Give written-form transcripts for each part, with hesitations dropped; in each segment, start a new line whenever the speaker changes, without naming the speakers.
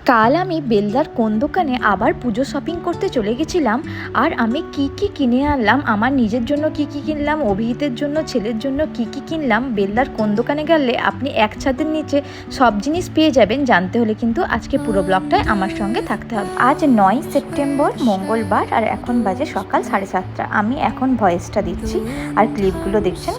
কাল আমি বেলদার কোন দোকানে আবার পুজো শপিং করতে চলে গেছিলাম। আর আমি কি কি কিনে আনলাম, আমার নিজের জন্য কি কি কিনলাম, অভিহিতের জন্য, ছেলের জন্য কি কি কিনলাম, বেলদার কোন দোকানে গেলে আপনি এক ছাদের নিচে সব জিনিস পেয়ে যাবেন, জানতে হলে কিন্তু আজকে পুরো ব্লগটায় আমার সঙ্গে থাকতে হবে। আজ 9 সেপ্টেম্বর মঙ্গলবার, আর এখন বাজে সকাল 7:30। আমি এখন ভয়েসটা দিচ্ছি আর ক্লিপগুলো দেখছেন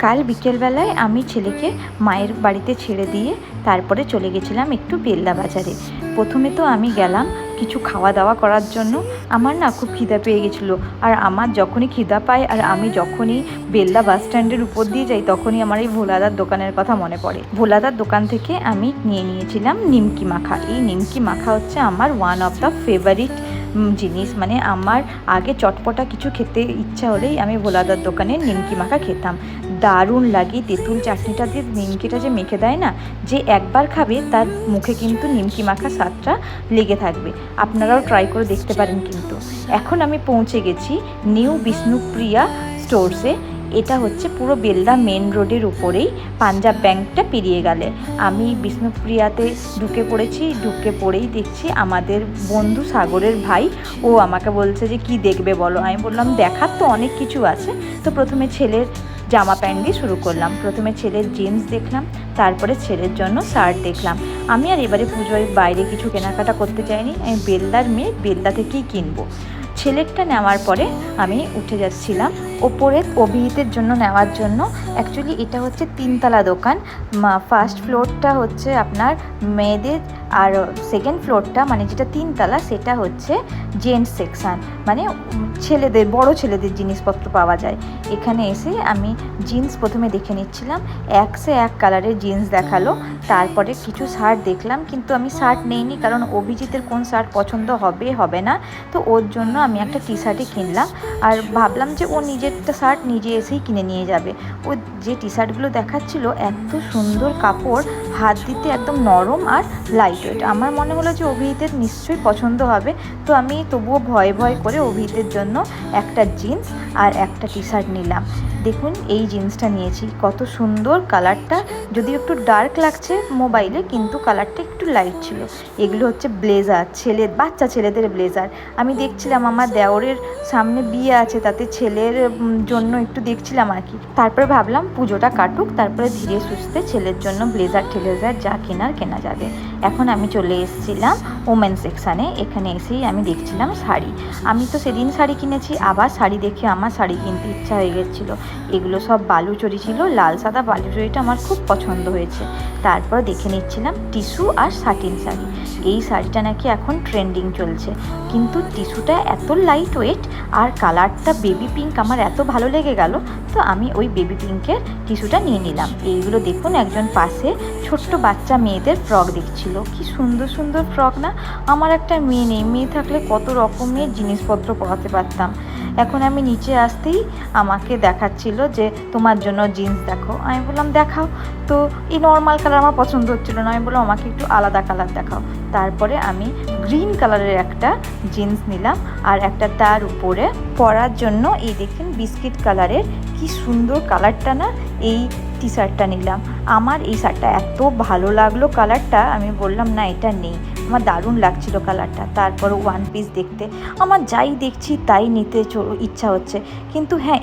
কাল বিকেলবেলায় আমি ছেলেকে মায়ের বাড়িতে ছেড়ে দিয়ে তারপরে চলে গেছিলাম একটু বেলদা বাজারে। প্রথমে তো আমি গেলাম কিছু খাওয়া দাওয়া করার জন্য। আমার না খুব খিদা পেয়ে গেছিলো, আর আমার যখনই খিদা পায় আর আমি যখনই বেলদা বাস স্ট্যান্ডের উপর দিয়ে যাই তখনই আমার এই ভোলাদার দোকানের কথা মনে পড়ে। ভোলাদার দোকান থেকে আমি নিয়েছিলাম নিমকি মাখা। এই নিমকি মাখা হচ্ছে আমার ওয়ান অফ দ্য ফেভারিট জিনিস। মানে আমার আগে চটপটা কিছু খেতে ইচ্ছা হলেই আমি ভোলাদার দোকানের নিমকি মাখা খেতাম। দারুণ লাগে। তেঁতুল চাটনিটা দিয়ে নিমকিটা যে মেখে দেয় না, যে একবার খাবে তার মুখে কিন্তু নিমকি মাখা স্বাদটা লেগে থাকবে। আপনারাও ট্রাই করে দেখতে পারেন। কিন্তু এখন আমি পৌঁছে গেছি নিউ বিষ্ণুপ্রিয়া স্টোরসে। এটা হচ্ছে পুরো বেলদা মেন রোডের উপরেই, পাঞ্জাব ব্যাংকটা পেরিয়ে গেলে আমি বিষ্ণুপ্রিয়াতে ঢুকে পড়েছি। ঢুকে পড়েই দেখছি আমাদের বন্ধু সাগরের ভাই, ও আমাকে বলছে যে কি দেখবে বলো। আমি বললাম দেখার তো অনেক কিছু আছে। তো প্রথমে ছেলের জামা প্যান্ট দিয়ে শুরু করলাম। প্রথমে ছেলের জিন্স দেখলাম, তারপরে ছেলের জন্য শার্ট দেখলাম। আমি আর এবারে পুজোয় বাইরে কিছু কেনাকাটা করতে চাইনি, আমি বেলদার মেয়ে, বেলদা থেকেই কিনবো। ছেলেরটা নেওয়ার পরে আমি উঠে যাচ্ছিলাম ওপরে অভিহিতের জন্য নেওয়ার জন্য। অ্যাকচুয়ালি এটা হচ্ছে 3তলা দোকান। ফার্স্ট ফ্লোরটা হচ্ছে আপনার মেয়েদের, আর সেকেন্ড ফ্লোরটা মানে যেটা 3তলা সেটা হচ্ছে জেন্টস সেকশান, মানে ছেলেদের, বড় ছেলেদের জিনিসপত্র পাওয়া যায়। এখানে এসে আমি জিন্স প্রথমে দেখে নিচ্ছিলাম। এক কালারের জিন্স দেখালো, তারপরে কিছু শার্ট দেখলাম, কিন্তু আমি শার্ট নেইনি কারণ অভিজিতের কোন শার্ট পছন্দ হবে না। তো ওর জন্য আমি একটা টি শার্টই কিনলাম, আর ভাবলাম যে ও নিজেরটা শার্ট নিজে এসেই কিনে নিয়ে যাবে। ও যে টি শার্টগুলো দেখাচ্ছিল এত সুন্দর কাপড়, হাত দিতে একদম নরম আর লাইট ওয়েট। আমার মনে হলো যে অভিহিতের নিশ্চয়ই পছন্দ হবে। তো আমি তবুও ভয় করে অভিহিতের জন্য একটা জিন্স আর একটা টি শার্ট নিলাম। দেখুন এই জিন্সটা নিয়েছি, কত সুন্দর কালারটা, যদিও একটু ডার্ক লাগছে মোবাইলে, কিন্তু কালারটা একটু লাইট ছিল। এগুলো হচ্ছে ব্লেজার, বাচ্চা ছেলেদের ব্লেজার। আমি দেখছিলাম আমার দেওরের সামনে বিয়ে আছে, তাতে ছেলের জন্য একটু দেখছিলাম আর কি। তারপরে ভাবলাম পুজোটা কাটুক, তারপরে ধীরে সুস্থে ছেলের জন্য ব্লেজার যা কেনা যাবে। এখন আমি চলে এসেছিলাম ওমেন সেকশানে। এখানে এসেই আমি দেখছিলাম শাড়ি। আমি তো সেদিন শাড়ি কিনেছি, আবার শাড়ি দেখে আমার শাড়ি কিনতে ইচ্ছা হয়ে গেছিলো। এগুলো সব বালুচরি ছিল, লাল সাদা বালুচরিটা আমার খুব পছন্দ হয়েছে। তারপর দেখে নিচ্ছিলাম টিস্যু আর সাটিন শাড়ি। এই শাড়িটা নাকি এখন ট্রেন্ডিং চলছে, কিন্তু টিস্যুটা এত লাইট ওয়েট আর কালারটা বেবি পিঙ্ক আমার এত ভালো লেগে গেল, তো আমি ওই বেবি পিঙ্কের টিস্যুটা নিয়ে নিলাম। এইগুলো দেখুন, একজন পাশে ছোট্ট বাচ্চা মেয়েদের ফ্রক দেখছিল। কি সুন্দর সুন্দর ফ্রক না। আমার একটা মেয়ে নেই, মেয়ে থাকলে কত রকমের জিনিসপত্র পরাতে পারতাম। এখন আমি নিচে আসতেই আমাকে দেখাচ্ছিল যে তোমার জন্য জিন্স দেখো। আমি বললাম দেখাও। তো এই নর্মাল কালার আমার পছন্দ হচ্ছিলো না, আমি বললাম আমাকে একটু আলাদা কালার দেখাও। তারপরে আমি গ্রিন কালারের একটা জিন্স নিলাম, আর একটা তার উপরে পরার জন্য এই দেখুন বিস্কিট কালারের, কি সুন্দর কালারটা না, এই টি শার্টটা নিলাম। আমার এই শার্টটা এত ভালো লাগলো কালারটা, আমি বললাম না এটা নেই, আমার দারুণ লাগছিল কালারটা। তারপর ওয়ান পিস দেখতে, আমার যাই দেখছি তাই নিতে ইচ্ছা হচ্ছে। কিন্তু হ্যাঁ,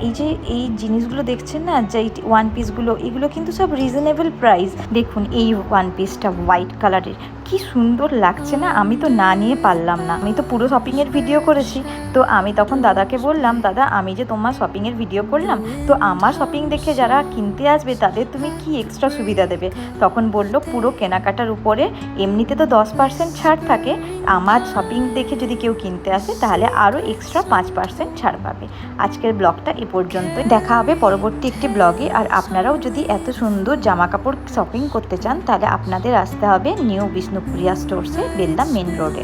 এই জিনিসগুলো দেখছেন না, যে ওয়ান পিসগুলো, এগুলো কিন্তু সব রিজনেবল প্রাইস। দেখুন এই ওয়ান পিসটা হোয়াইট কালারের, কি সুন্দর লাগছে না। আমি তো না নিয়ে পারলাম না। আমি তো পুরো শপিংয়ের ভিডিও করেছি। তো আমি তখন দাদাকে বললাম, দাদা আমি যে তোমার শপিংয়ের ভিডিও করলাম, তো আমার শপিং দেখে যারা কিনতে আসবে তাদের তুমি কি এক্সট্রা সুবিধা দেবে? তখন বলল পুরো কেনাকাটার উপরে এমনিতে তো 10% ছাড় থাকে, আমার শপিং দেখে যদি কেউ কিনতে আসে তাহলে আরও এক্সট্রা 5% ছাড় পাবে। আজকের ব্লগটা এ পর্যন্ত, দেখা হবে পরবর্তী একটি ব্লগে। আর আপনারাও যদি এত সুন্দর জামা কাপড় শপিং করতে চান তাহলে আপনাদের আসতে হবে নিউ বিষ্ণুপ্রিয়া স্টোরসে, বেলদা মেন রোডে।